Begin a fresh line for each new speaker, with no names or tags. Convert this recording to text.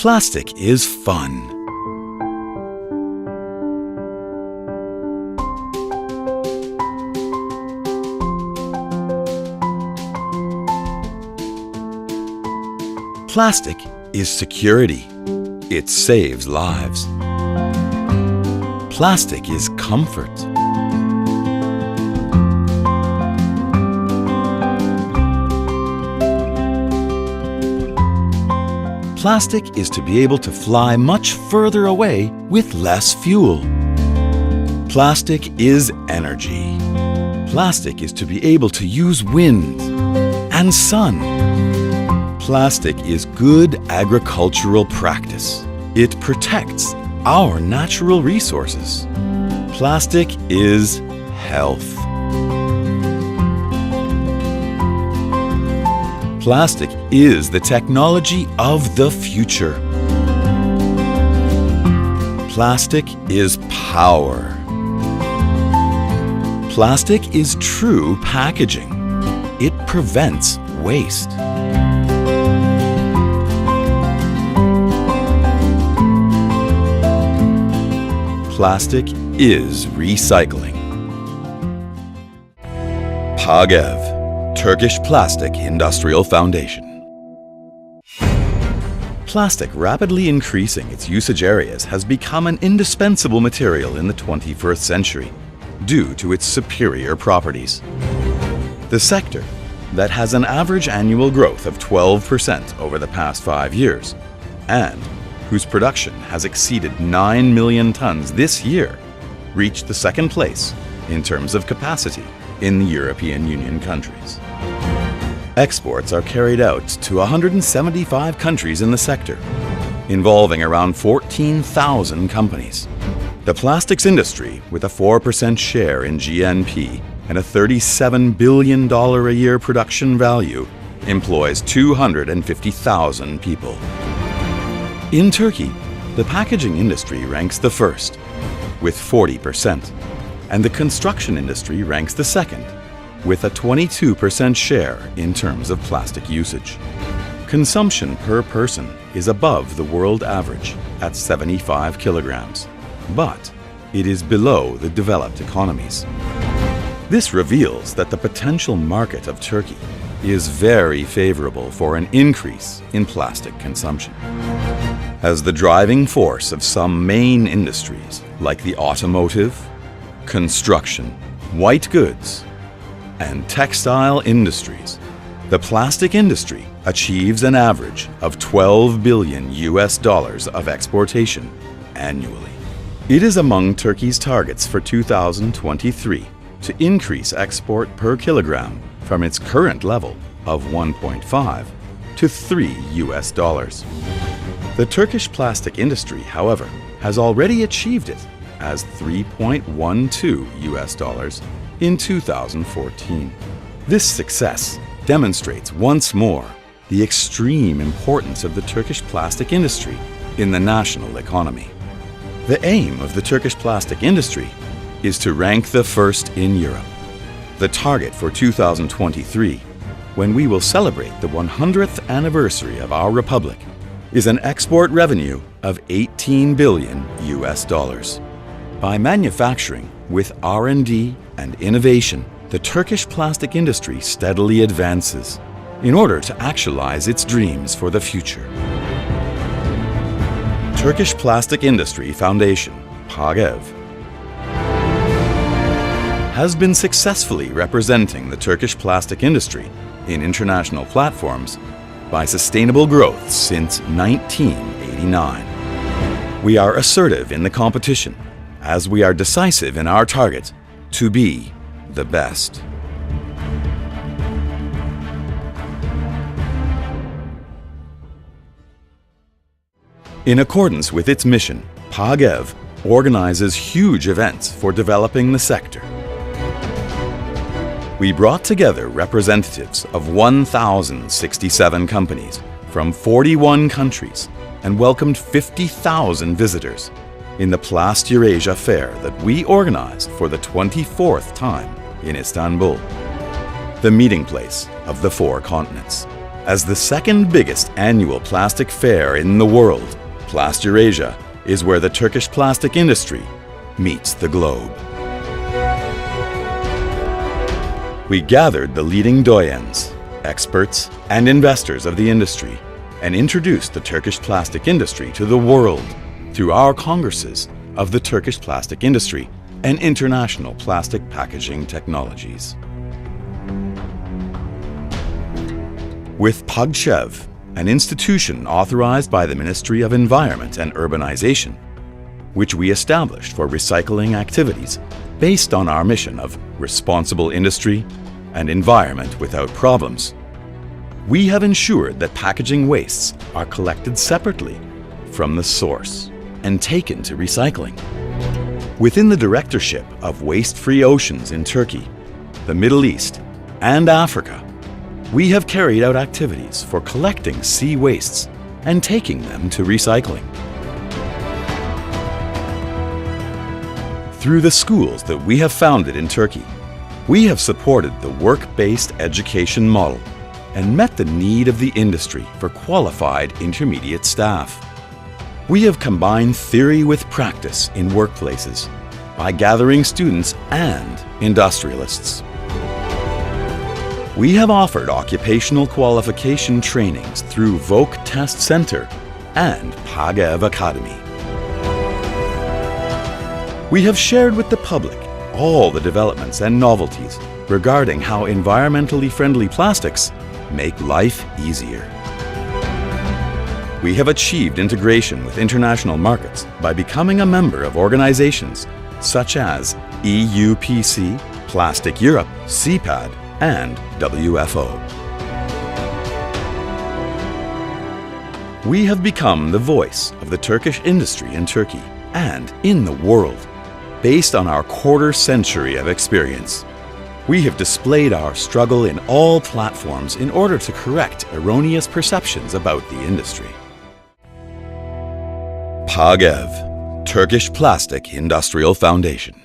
Plastic is fun. Plastic is security. It saves lives. Plastic is comfort. Plastic is to be able to fly much further away with less fuel. Plastic is energy. Plastic is to be able to use wind and sun. Plastic is good agricultural practice. It protects our natural resources. Plastic is health. Plastic is the technology of the future. Plastic is power. Plastic is true packaging. It prevents waste. Plastic is recycling. PAGEV, Turkish Plastic Industrial Foundation. Plastic rapidly increasing its usage areas has become an indispensable material in the 21st century due to its superior properties. The sector, that has an average annual growth of 12% over the past 5 years, and whose production has exceeded 9 million tons this year, reached the second place in terms of capacity in the European Union countries. Exports are carried out to 175 countries in the sector, involving around 14,000 companies. The plastics industry, with a 4% share in GNP and a $37 billion a year production value, employs 250,000 people. In Turkey, the packaging industry ranks the first, with 40%, and the construction industry ranks the second, with a 22% share in terms of plastic usage. Consumption per person is above the world average at 75 kilograms, but it is below the developed economies. This reveals that the potential market of Turkey is very favorable for an increase in plastic consumption. As the driving force of some main industries like the automotive, construction, white goods, and textile industries, the plastic industry achieves an average of $12 billion of exportation annually. It is among Turkey's targets for 2023 to increase export per kilogram from its current level of 1.5 to $3. The Turkish plastic industry, however, has already achieved it as $3.12 in 2014. This success demonstrates once more the extreme importance of the Turkish plastic industry in the national economy. The aim of the Turkish plastic industry is to rank the first in Europe. The target for 2023, when we will celebrate the 100th anniversary of our republic, is an export revenue of $18 billion. By manufacturing with R&D and innovation, the Turkish plastic industry steadily advances in order to actualize its dreams for the future. Turkish Plastic Industry Foundation, PAGEV, has been successfully representing the Turkish plastic industry in international platforms by sustainable growth since 1989. We are assertive in the competition, as we are decisive in our target to be the best. In accordance with its mission, PAGEV organizes huge events for developing the sector. We brought together representatives of 1,067 companies from 41 countries and welcomed 50,000 visitors in the Plast Eurasia Fair that we organized for the 24th time in Istanbul, the meeting place of the 4 continents. As the second biggest annual plastic fair in the world, Plasturasia is where the Turkish plastic industry meets the globe. We gathered the leading doyens, experts, and investors of the industry and introduced the Turkish plastic industry to the world through our congresses of the Turkish plastic industry and international plastic packaging technologies. With PAGEV, an institution authorized by the Ministry of Environment and Urbanization, which we established for recycling activities based on our mission of responsible industry and environment without problems, we have ensured that packaging wastes are collected separately from the source and taken to recycling. Within the directorship of Waste-Free Oceans in Turkey, the Middle East, and Africa, we have carried out activities for collecting sea wastes and taking them to recycling. Through the schools that we have founded in Turkey, we have supported the work-based education model and met the need of the industry for qualified intermediate staff. We have combined theory with practice in workplaces by gathering students and industrialists. We have offered occupational qualification trainings through VOC Test Center and PAGEV Academy. We have shared with the public all the developments and novelties regarding how environmentally friendly plastics make life easier. We have achieved integration with international markets by becoming a member of organizations such as EUPC, Plastic Europe, CPAD, and WFO. We have become the voice of the Turkish industry in Turkey and in the world, based on our quarter-century of experience. We have displayed our struggle in all platforms in order to correct erroneous perceptions about the industry. PAGEV, Turkish Plastic Industrial Foundation.